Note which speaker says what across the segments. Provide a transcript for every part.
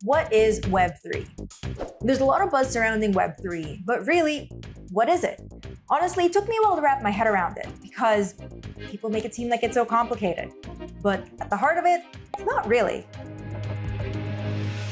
Speaker 1: What is Web3? There's a lot of buzz surrounding Web3, but really, what is it? Honestly, it took me a while to wrap my head around it because people make it seem like it's so complicated. But at the heart of it, not really.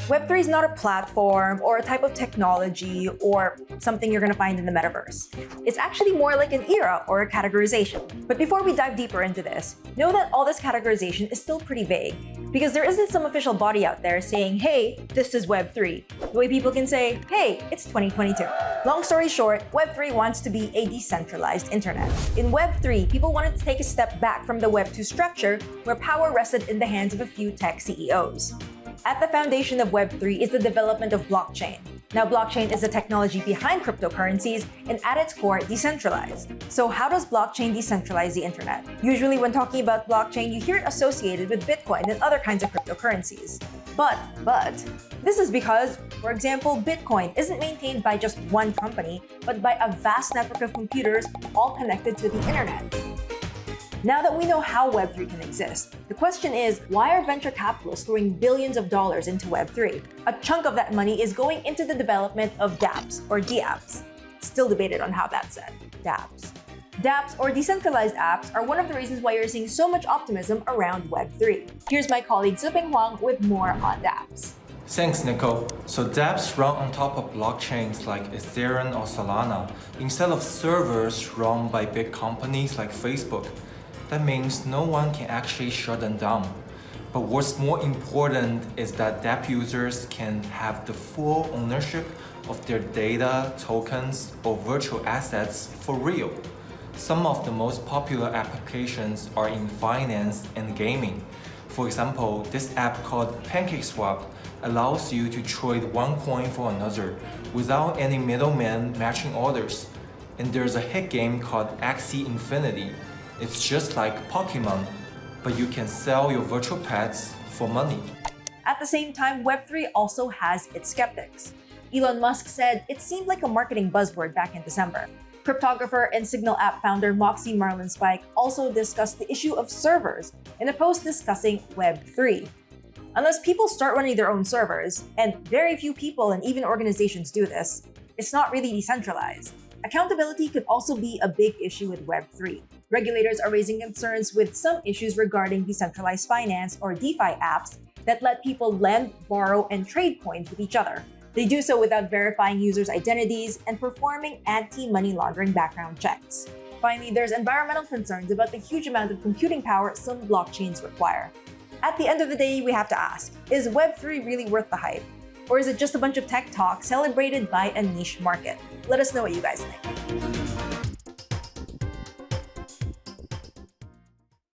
Speaker 1: Web3 is not a platform or a type of technology or something you're going to find in the metaverse. It's actually more like an era or a categorization. But before we dive deeper into this, know that all this categorization is still pretty vague because there isn't some official body out there saying, hey, this is Web3. The way people can say, hey, it's 2022. Long story short, Web3 wants to be a decentralized internet. In Web3, people wanted to take a step back from the Web2 structure where power rested in the hands of a few tech CEOs. At the foundation of Web3 is the development of blockchain. Now, blockchain is the technology behind cryptocurrencies and at its core, decentralized. So how does blockchain decentralize the internet? Usually when talking about blockchain, you hear it associated with Bitcoin and other kinds of cryptocurrencies. But, this is because, for example, Bitcoin isn't maintained by just one company, but by a vast network of computers all connected to the internet. Now that we know how Web3 can exist, the question is, why are venture capitalists throwing billions of dollars into Web3? A chunk of that money is going into the development of dApps or dApps. Still debated on how that's said. dApps. dApps or decentralized apps are one of the reasons why you're seeing so much optimism around Web3. Here's my colleague Zheping Huang with more on dApps.
Speaker 2: Thanks, Nicole. So dApps run on top of blockchains like Ethereum or Solana instead of servers run by big companies like Facebook. That means no one can actually shut them down. But what's more important is that dApp users can have the full ownership of their data, tokens, or virtual assets for real. Some of the most popular applications are in finance and gaming. For example, this app called PancakeSwap allows you to trade one coin for another without any middleman matching orders. And there's a hit game called Axie Infinity. It's just like Pokemon, but you can sell your virtual pets for money.
Speaker 1: At the same time, Web3 also has its skeptics. Elon Musk said it seemed like a marketing buzzword back in December. Cryptographer and Signal app founder Moxie Marlinspike also discussed the issue of servers in a post discussing Web3. Unless people start running their own servers, and very few people and even organizations do this, it's not really decentralized. Accountability could also be a big issue with Web3. Regulators are raising concerns with some issues regarding decentralized finance or DeFi apps that let people lend, borrow, and trade coins with each other. They do so without verifying users' identities and performing anti-money laundering background checks. Finally, there's environmental concerns about the huge amount of computing power some blockchains require. At the end of the day, we have to ask, is Web3 really worth the hype? Or is it just a bunch of tech talk celebrated by a niche market? Let us know what you guys think.